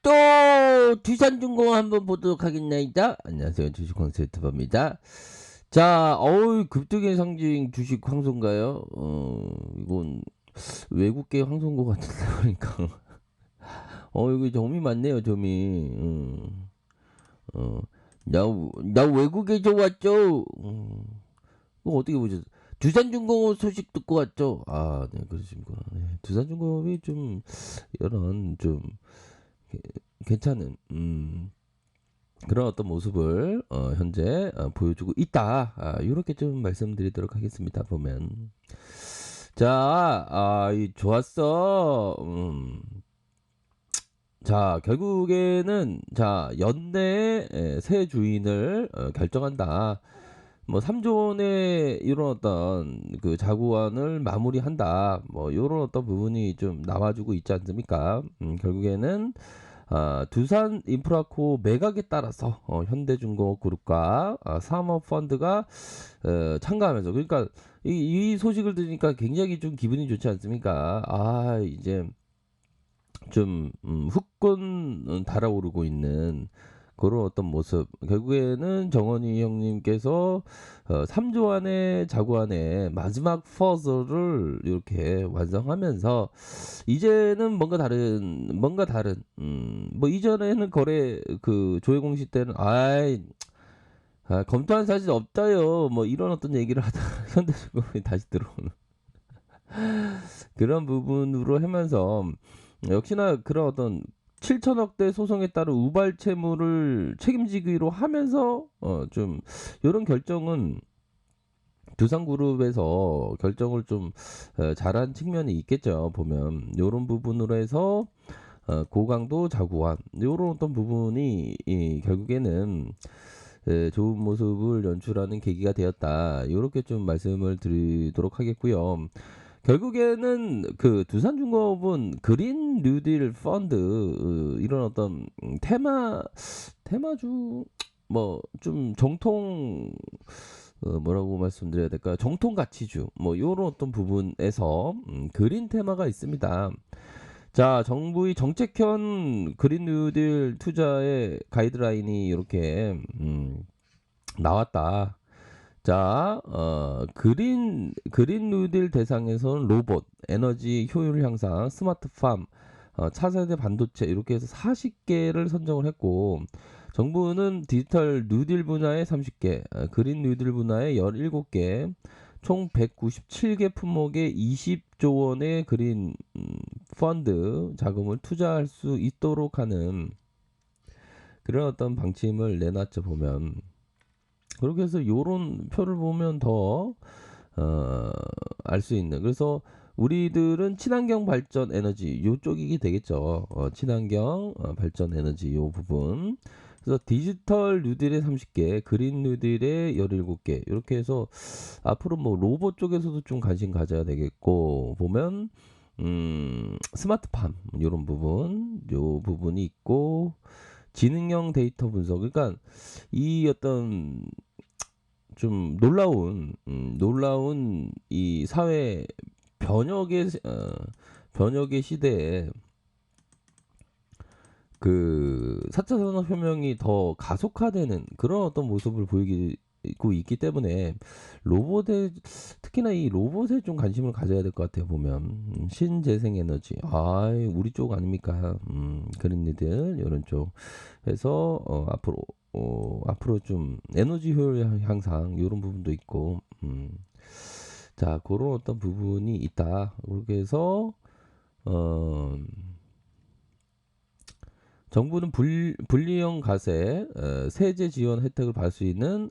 또 두산중공 한번 보도록 하겠나이다. 안녕하세요, 주식황수 유튜버입니다. 자, 급등의 상징 주식 황소인가요? 이건 외국계 황소인 것 같은데 그러니까. 여기 점이 많네요, 점이. 어, 나 외국에서 왔죠. 그거 어떻게 보셨어요? 두산중공업 소식 듣고 왔죠? 아, 네, 그러시구나. 네, 두산중공업이 좀 이런 좀 괜찮은 그런 어떤 모습을 현재 보여주고 있다. 이렇게 좀 말씀드리도록 하겠습니다. 보면 자, 좋았어. 자, 결국에는 자 연내의 새 주인을 결정한다. 뭐 3조 원의 이런 어떤 그 자구안을 마무리한다. 뭐 이런 어떤 부분이 좀 나와주고 있지 않습니까? 결국에는 두산 인프라코 매각에 따라서 현대중공업그룹과 사모펀드가 참가하면서 그러니까 이 소식을 들으니까 굉장히 좀 기분이 좋지 않습니까? 이제 좀 후끈 달아오르고 있는 그런 어떤 모습. 결국에는 정원희 형님께서 3조 안의 자구안의 마지막 퍼즐을 이렇게 완성하면서 이제는 뭔가 다른 뭐 이전에는 거래 그 조회 공시 때는 검토한 사실 없다요 뭐 이런 어떤 얘기를 하다가 현대중공업이 다시 들어오는 그런 부분으로 하면서 역시나 그런 어떤 7천억대 소송에 따른 우발 채무를 책임지기로 하면서 좀 이런 결정은 두산그룹에서 결정을 좀 잘한 측면이 있겠죠. 보면 이런 부분으로 해서 고강도 자구안 이런 어떤 부분이 결국에는 좋은 모습을 연출하는 계기가 되었다. 이렇게 좀 말씀을 드리도록 하겠고요. 결국에는 그 두산중공업은 그린 뉴딜 펀드 이런 어떤 테마주 뭐 좀 정통 뭐라고 말씀드려야 될까요? 정통 가치주 뭐 요런 어떤 부분에서 그린 테마가 있습니다. 자, 정부의 정책형 그린 뉴딜 투자의 가이드라인이 이렇게 나왔다. 자, 그린 뉴딜 대상에서는 로봇, 에너지 효율 향상, 스마트팜, 차세대 반도체 이렇게 해서 40개를 선정을 했고 정부는 디지털 뉴딜 분야에 30개, 그린 뉴딜 분야에 17개, 총 197개 품목에 20조 원의 그린 펀드 자금을 투자할 수 있도록 하는 그런 어떤 방침을 내놨죠 보면. 그렇게 해서 요런 표를 보면 더 알 수 있는. 그래서 우리들은 친환경 발전 에너지 요쪽이 되겠죠. 친환경 발전 에너지 요 부분. 그래서 디지털 뉴딜에 30개, 그린 뉴딜에 17개. 이렇게 해서 앞으로 뭐 로봇 쪽에서도 좀 관심 가져야 되겠고 보면 스마트팜 요런 부분, 요 부분이 있고 지능형 데이터 분석. 그러니까 이 어떤 좀 놀라운 이 사회 변혁의 시대에 그 4차 산업혁명이 더 가속화되는 그런 어떤 모습을 보이고 있기 때문에 로봇에 특히나 이 로봇에 좀 관심을 가져야 될 것 같아요. 보면 신재생 에너지 우리 쪽 아닙니까? 그린리들 이런 쪽 해서 앞으로 좀 에너지 효율 향상 이런 부분도 있고 자 그런 어떤 부분이 있다. 그렇게 해서 어, 정부는 분리형 가세 세제 지원 혜택을 받을 수 있는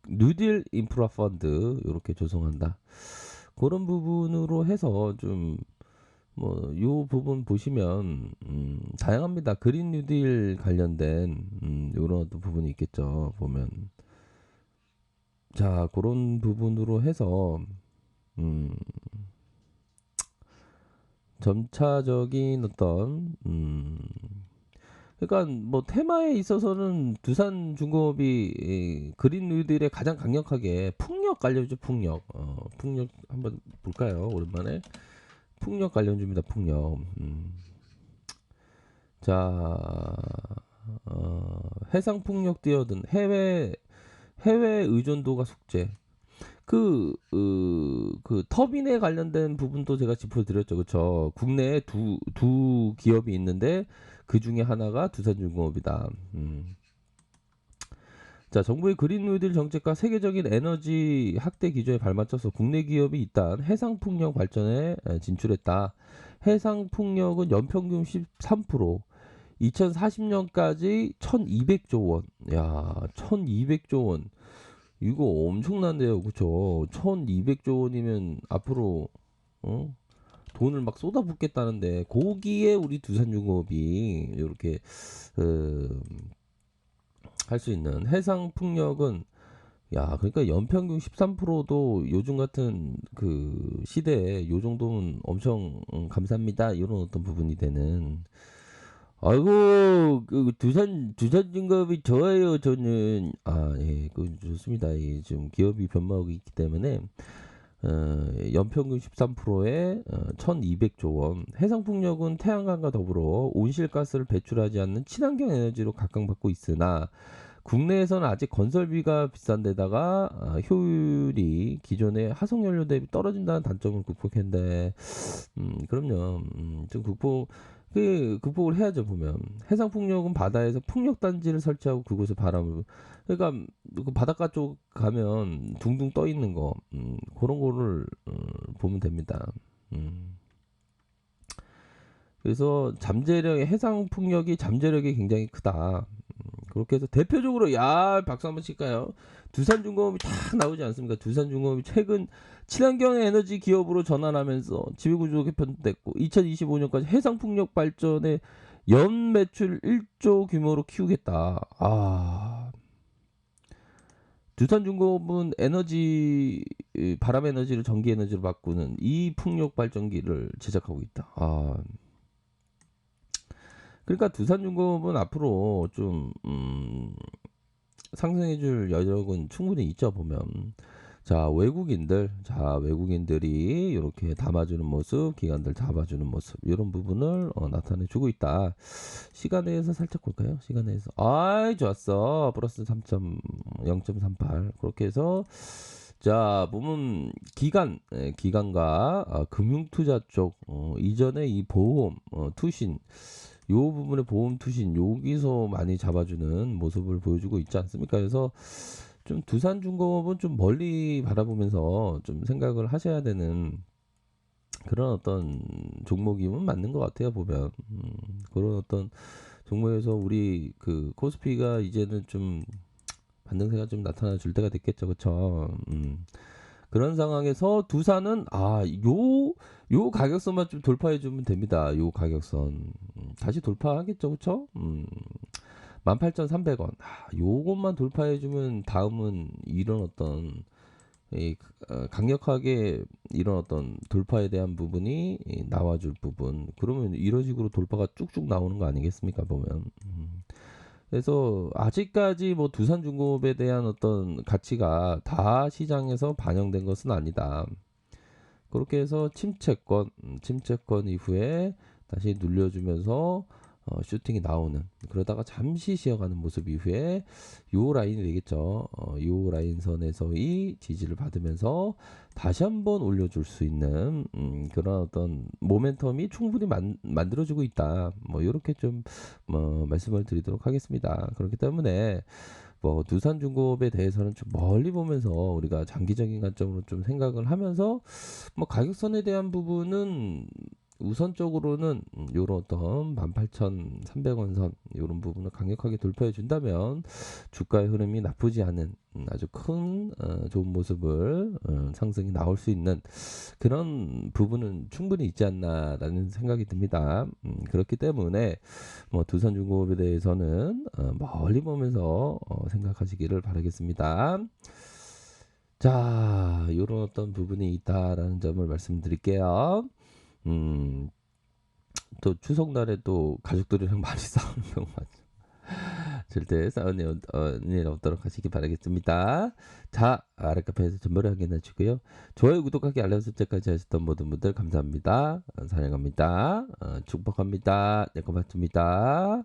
뉴딜 인프라 펀드 이렇게 조성한다. 그런 부분으로 해서 좀 뭐 요 부분 보시면 다양합니다. 그린 뉴딜 관련된 요런 어떤 부분이 있겠죠. 보면 자 그런 부분으로 해서 음 점차적인 어떤 그러니까 뭐 테마에 있어서는 두산중공업이 그린 뉴딜에 가장 강력하게 풍력 관련주 풍력 풍력 한번 볼까요? 오랜만에 풍력 관련주입니다. 풍력 자, 해상 풍력 뛰어든 해외 의존도가 숙제. 그 터빈에 관련된 부분도 제가 짚어드렸죠, 그렇죠? 국내에 두 기업이 있는데 그 중에 하나가 두산중공업이다. 자, 정부의 그린 뉴딜 정책과 세계적인 에너지 확대 기조에 발맞춰서 국내 기업이 잇단 해상 풍력 발전에 진출했다. 해상 풍력은 연평균 13%, 2040년까지 1200조 원. 야, 1200조 원. 이거 엄청난데요. 그쵸? 1200조 원이면 앞으로 돈을 막 쏟아붓겠다는데 거기에 우리 두산중공업이 이렇게 할 수 있는 해상 풍력은 야, 그러니까 연평균 13%도 요즘 같은 그 시대에 요 정도면 엄청 감사합니다. 이런 어떤 부분이 되는. 아이고, 그 두산중공업이 좋아요. 저는 예, 그 좋습니다. 예, 지금 기업이 변모하고 있기 때문에 연평균 13%에 1200조 원. 해상풍력은 태양광과 더불어 온실가스를 배출하지 않는 친환경 에너지로 각광받고 있으나 국내에서는 아직 건설비가 비싼 데다가 효율이 기존의 화석연료 대비 떨어진다는 단점을 극복했는데 그럼요. 좀 극복을 해야죠. 보면 해상 풍력은 바다에서 풍력 단지를 설치하고 그곳에 바람을, 그러니까 그 바닷가 쪽 가면 둥둥 떠 있는 거 그런 거를 보면 됩니다. 그래서 잠재력의 해상 풍력이 잠재력이 굉장히 크다. 그렇게 해서 대표적으로 야 박수 한번 칠까요? 두산중공업이 딱 나오지 않습니까? 두산중공업이 최근 친환경 에너지 기업으로 전환하면서 지배구조 개편됐고 2025년까지 해상풍력 발전에 연 매출 1조 규모로 키우겠다. 두산중공업은 에너지 바람 에너지를 전기 에너지로 바꾸는 이 풍력 발전기를 제작하고 있다. 그러니까 두산중공업은 앞으로 좀 상승해줄 여력은 충분히 있죠. 보면 외국인들이 이렇게 담아주는 모습, 기관들 잡아주는 모습 이런 부분을 나타내주고 있다. 시간에서 살짝 볼까요? 시간에서 좋았어. 플러스 0.38 그렇게 해서 자 보면 기관과 금융투자 쪽 이전에 이 보험 투신 요 부분의 보험 투신 여기서 많이 잡아주는 모습을 보여주고 있지 않습니까? 그래서 좀 두산중공업은 좀 멀리 바라보면서 좀 생각을 하셔야 되는 그런 어떤 종목이면 맞는 것 같아요. 보면 그런 어떤 종목에서 우리 그 코스피가 이제는 좀 반등세가 좀 나타나 줄 때가 됐겠죠, 그렇죠? 그런 상황에서 두산은 요 가격선만 좀 돌파해 주면 됩니다. 요 가격선 다시 돌파하겠죠, 그렇죠? 18,300원. 요것만 돌파해 주면 다음은 이런 어떤 강력하게 이런 어떤 돌파에 대한 부분이 나와줄 부분. 그러면 이런 식으로 돌파가 쭉쭉 나오는 거 아니겠습니까? 보면. 그래서 아직까지 뭐 두산중공업에 대한 어떤 가치가 다 시장에서 반영된 것은 아니다. 그렇게 해서 침체권 이후에 다시 눌려주면서 슈팅이 나오는, 그러다가 잠시 쉬어가는 모습 이후에 요 라인이 되겠죠. 요 라인선에서의 지지를 받으면서 다시 한번 올려줄 수 있는 그런 어떤 모멘텀이 충분히 만들어지고 있다. 뭐 이렇게 좀 말씀을 드리도록 하겠습니다. 그렇기 때문에 뭐 두산중공업에 대해서는 좀 멀리 보면서 우리가 장기적인 관점으로 좀 생각을 하면서 뭐 가격선에 대한 부분은 우선적으로는 요런 어떤 18,300원 선 요런 부분을 강력하게 돌파해 준다면 주가의 흐름이 나쁘지 않은 아주 큰 좋은 모습을 상승이 나올 수 있는 그런 부분은 충분히 있지 않나라는 생각이 듭니다. 그렇기 때문에 뭐 두산중공업에 대해서는 멀리 보면서 생각하시기를 바라겠습니다. 자, 요런 어떤 부분이 있다라는 점을 말씀드릴게요. 또 추석날에 또 가족들이랑 많이 싸우는 경우 많죠. 절대 싸우는 일 없도록 하시기 바라겠습니다. 자, 아래 카페에서 전보를 확인해 주고요. 좋아요, 구독하기, 알람 설정까지 하셨던 모든 분들 감사합니다. 사랑합니다. 축복합니다. 네, 고맙습니다.